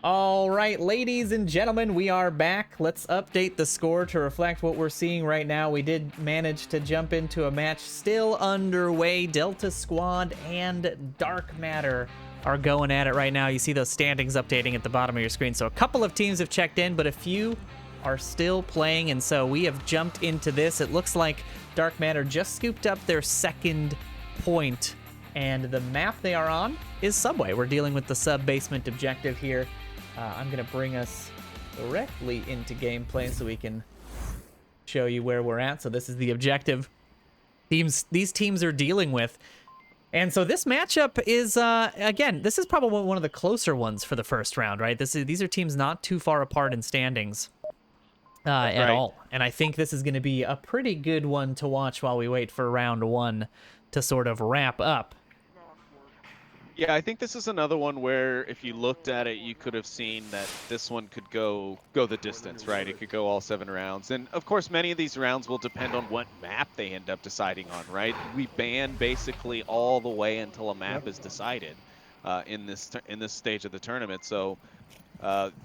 All right, ladies and gentlemen, we are back. Let's update the score to reflect what we're seeing right now. We did manage to jump into a match still underway. Delta Squad and Dark Matter are going at it right now. You see those standings updating at the bottom of your screen. So a couple of teams have checked in, but a few are still playing, and so we have jumped into this. It looks like Dark Matter just scooped up their second point, and the map they are on is Subway. We're dealing with the sub-basement objective here. I'm going to bring us directly into gameplay so we can show you where we're at. So this is the objective these teams are dealing with. And so this matchup is, again, this is probably one of the closer ones for the first round, right? These are teams not too far apart in standings at all. And I think this is going to be a pretty good one to watch while we wait for round one to sort of wrap up. Yeah, I think this is another one where if you looked at it, you could have seen that this one could go the distance, right? It could go all 7 rounds. And of course, many of these rounds will depend on what map they end up deciding on, right? We ban basically all the way until a map is decided in this stage of the tournament. So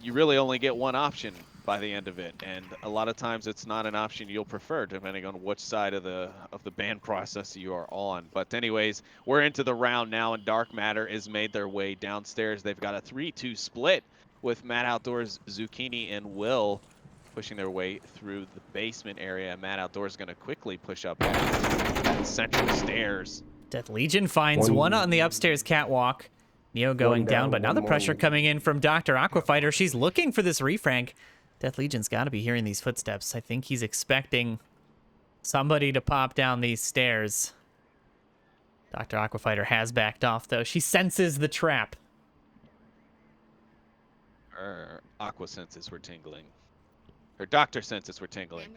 you really only get one option by the end of it, and a lot of times it's not an option you'll prefer depending on which side of the ban process you are on. But anyways, we're into the round now, and Dark Matter has made their way downstairs. They've got a 3-2 split with Matt Outdoors, Zucchini, and Will pushing their way through the basement area. Matt Outdoors is going to quickly push up that central stairs. Death Legion finds one on the upstairs catwalk. Neo going down, but now the pressure coming in from Dr. Aquafighter. She's looking for this refrank. Death Legion's got to be hearing these footsteps. I think he's expecting somebody to pop down these stairs. Dr. Aquafighter has backed off, though. She senses the trap. Her aqua senses were tingling. Her doctor senses were tingling.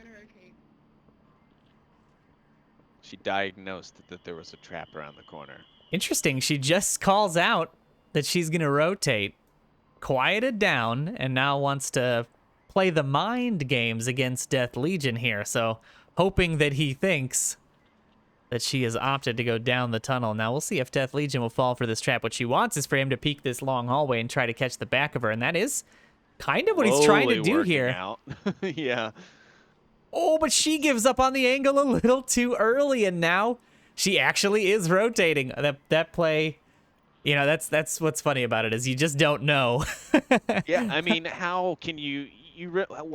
She diagnosed that there was a trap around the corner. Interesting. She just calls out that she's going to rotate, quieted down, and now wants to play the mind games against Death Legion here. So hoping that he thinks that she has opted to go down the tunnel. Now we'll see if Death Legion will fall for this trap. What she wants is for him to peek this long hallway and try to catch the back of her. And that is kind of what he's trying to do here. Yeah. Oh, but she gives up on the angle a little too early. And now she actually is rotating. That play, you know, that's what's funny about it is you just don't know. Yeah, I mean, how can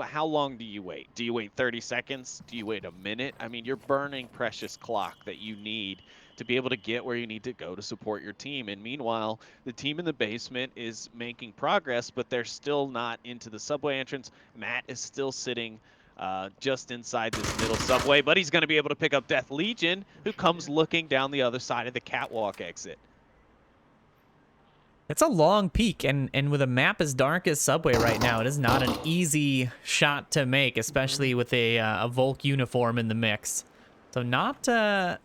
how long do you wait? Do you wait 30 seconds? Do you wait a minute? I mean, you're burning precious clock that you need to be able to get where you need to go to support your team. And meanwhile, the team in the basement is making progress, but they're still not into the subway entrance. Matt is still sitting just inside this middle subway, but he's going to be able to pick up Death Legion, who comes looking down the other side of the catwalk exit. It's a long peek, and with a map as dark as Subway right now, it is not an easy shot to make, especially with a Volk uniform in the mix. So not an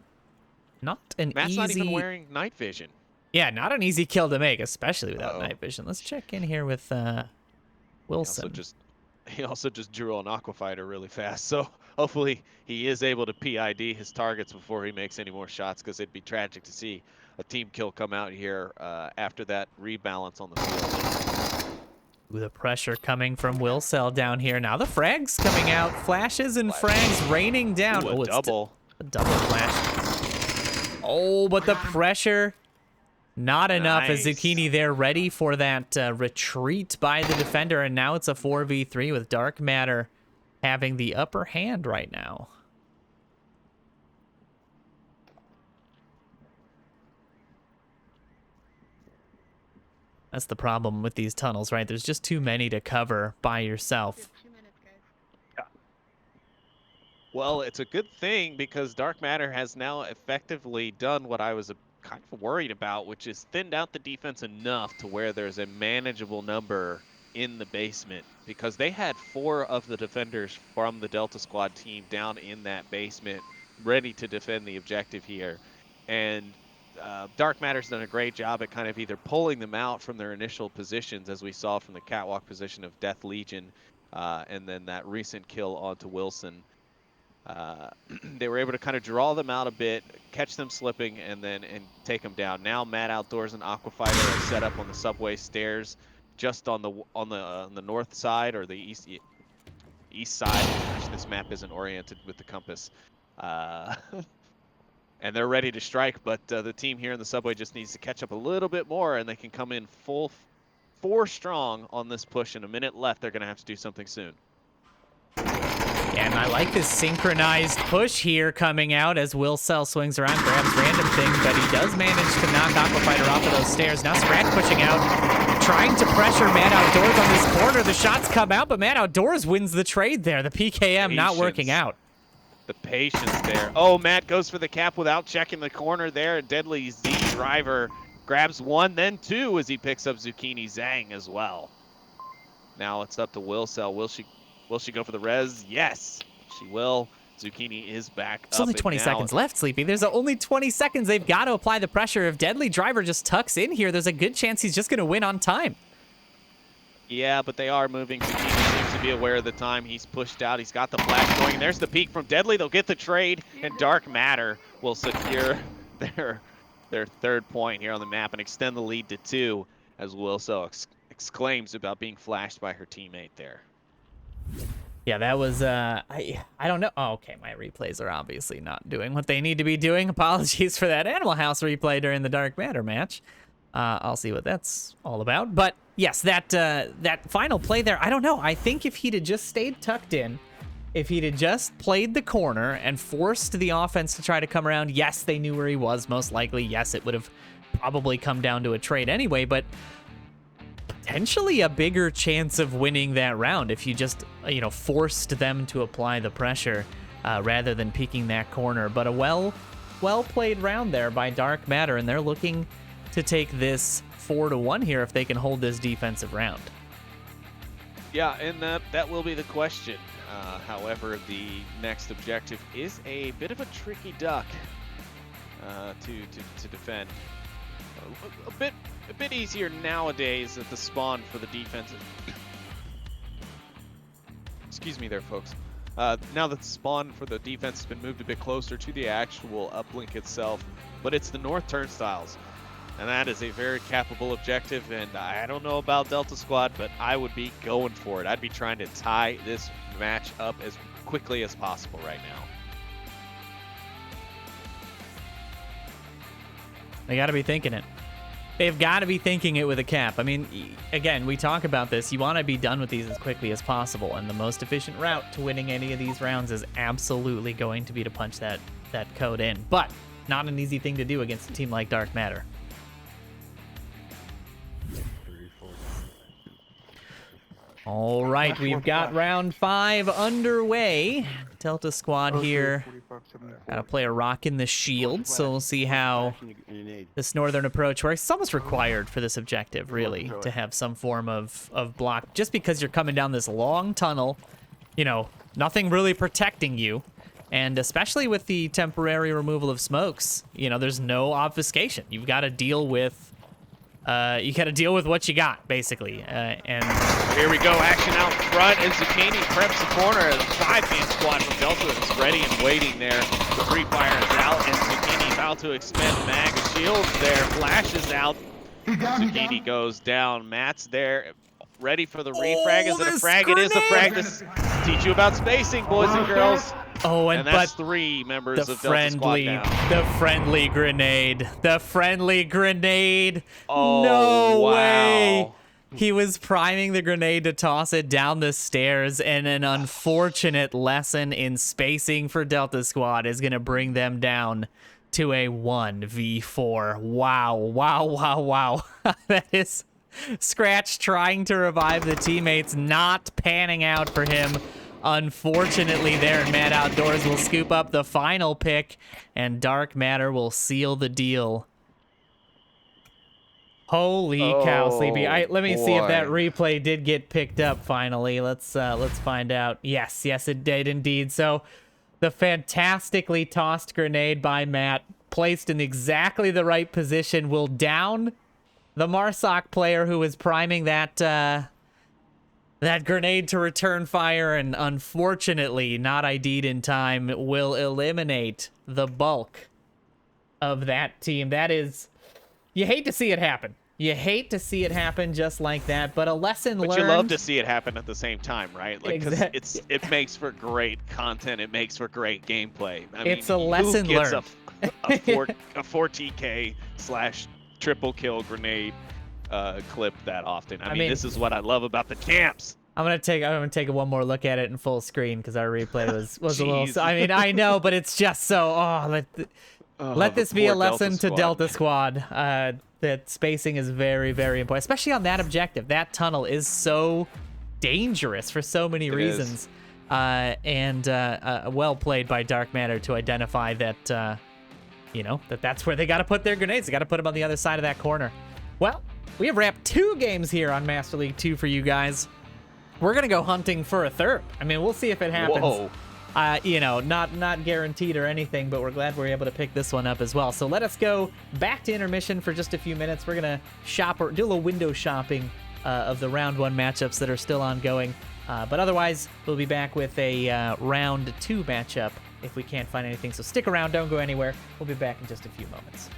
Matt's easy... not even wearing night vision. Yeah, not an easy kill to make, especially without night vision. Let's check in here with Wilson. He also just drew on Aquafighter really fast, so hopefully he is able to PID his targets before he makes any more shots, because it'd be tragic to see a team kill come out here after that rebalance on the field. Ooh, the pressure coming from Willcell down here. Now the frags coming out. Flashes and frags raining down. Ooh, a double. A double flash. Oh, but the pressure... Not enough as Zucchini there ready for that retreat by the defender, and now it's a 4v3 with Dark Matter having the upper hand right now. That's the problem with these tunnels, right? There's just too many to cover by yourself. Well, it's a good thing because Dark Matter has now effectively done what I was kind of worried about, which is thinned out the defense enough to where there's a manageable number in the basement, because they had 4 of the defenders from the Delta Squad team down in that basement ready to defend the objective here. And Dark Matter's done a great job at kind of either pulling them out from their initial positions, as we saw from the catwalk position of Death Legion, and then that recent kill onto Wilson. They were able to kind of draw them out a bit, catch them slipping, and take them down. Now Matt Outdoors and Aquafighter are set up on the subway stairs, just on the north side or the east side. This map isn't oriented with the compass. And they're ready to strike, but the team here in the subway just needs to catch up a little bit more, and they can come in full 4 strong on this push. In a minute left, they're going to have to do something soon. And I like this synchronized push here coming out as Will Cell swings around, grabs random things, but he does manage to knock Aquafighter off of those stairs. Now Scratch pushing out, trying to pressure Mad Outdoors on this corner. The shots come out, but Mad Outdoors wins the trade there. The PKM not working out. The patience there. Oh, Matt goes for the cap without checking the corner there. Deadly Z Driver grabs 1, then 2 as he picks up Zucchini Zhang as well. Now it's up to Will Cell. Will she go for the res? Yes, she will. Zucchini is back up. There's only 20 seconds left, Sleepy. There's only 20 seconds. They've got to apply the pressure. If Deadly Driver just tucks in here, there's a good chance he's just going to win on time. Yeah, but they are moving. Zucchini seems to be aware of the time. He's pushed out. He's got the flash going. And there's the peek from Deadly. They'll get the trade, and Dark Matter will secure their 3rd point here on the map and extend the lead to 2 as Wilso exclaims about being flashed by her teammate there. Yeah, that was, I don't know. Oh, okay, my replays are obviously not doing what they need to be doing. Apologies for that Animal House replay during the Dark Matter match. I'll see what that's all about. But yes, that final play there, I don't know. I think if he'd have just stayed tucked in, if he'd have just played the corner and forced the offense to try to come around, yes, they knew where he was, most likely. Yes, it would have probably come down to a trade anyway, but potentially a bigger chance of winning that round if you just, forced them to apply the pressure rather than peeking that corner. But a well-played round there by Dark Matter, and they're looking to take this 4-1 here if they can hold this defensive round. Yeah, and that will be the question. However, the next objective is a bit of a tricky duck to defend. A bit easier nowadays at the spawn for the defensive. Excuse me there, folks. Now that the spawn for the defense has been moved a bit closer to the actual uplink itself, but it's the north turnstiles. And that is a very capable objective, and I don't know about Delta Squad, but I would be going for it. I'd be trying to tie this match up as quickly as possible right now. They got to be thinking it. They've got to be thinking it with a cap. I mean, again, we talk about this. You want to be done with these as quickly as possible, and the most efficient route to winning any of these rounds is absolutely going to be to punch that code in. But not an easy thing to do against a team like Dark Matter. All right, we've got round 5 underway. Delta Squad here got to play a rock in the shield, so we'll see how this northern approach works. It's almost required for this objective, really, to have some form of block, just because you're coming down this long tunnel, nothing really protecting you, and especially with the temporary removal of smokes, there's no obfuscation. You've got to deal with what you got, basically. And here we go, action out front, and Zucchini preps the corner. The 5-man squad from Delta is ready and waiting there. The Free Fire is out, and Zucchini about to expend mag shields there. Flash is out. Zucchini goes down. Matt's there, ready for the refrag. Is it a frag? It is a frag to teach you about spacing, boys and girls. Oh, and that's 3 members of Delta Squad down. The friendly grenade. The friendly grenade. Oh, no wow. way. He was priming the grenade to toss it down the stairs, and an unfortunate lesson in spacing for Delta Squad is going to bring them down to a 1v4. Wow, wow, wow, wow. That is Scratch trying to revive the teammates, not panning out for him. Unfortunately there, Mad Outdoors will scoop up the final pick, and Dark Matter will seal the deal. Holy cow, Sleepy. Let me see if that replay did get picked up finally. Let's find out. Yes, it did indeed. So the fantastically tossed grenade by Matt, placed in exactly the right position, will down the Marsoc player who was priming that grenade to return fire, and unfortunately not ID'd in time, will eliminate the bulk of that team. That is, you hate to see it happen. You hate to see it happen just like that, but a lesson But learned. you love to see it happen at the same time, right? Like, because Exactly. it makes for great content. It makes for great gameplay. I mean, It's a who lesson gets learned. a 4TK slash triple kill grenade clip that often? I mean, this is what I love about the camps. I'm gonna take one more look at it in full screen because our replay was a little. Jeez. I mean, I know, but it's just so. Let The this be a poor lesson to Delta Squad. Squad. That spacing is very, very important, especially on that objective. That tunnel is so dangerous for so many reasons. And well played by Dark Matter to identify that, that's where they got to put their grenades. They got to put them on the other side of that corner. Well, we have wrapped 2 games here on Master League 2 for you guys. We're going to go hunting for a third. I mean, we'll see if it happens. Whoa. Not guaranteed or anything, but we're glad we're able to pick this one up as well. So let us go back to intermission for just a few minutes. We're going to shop or do a little window shopping of the round 1 matchups that are still ongoing. But otherwise, we'll be back with a round 2 matchup if we can't find anything. So stick around, don't go anywhere. We'll be back in just a few moments.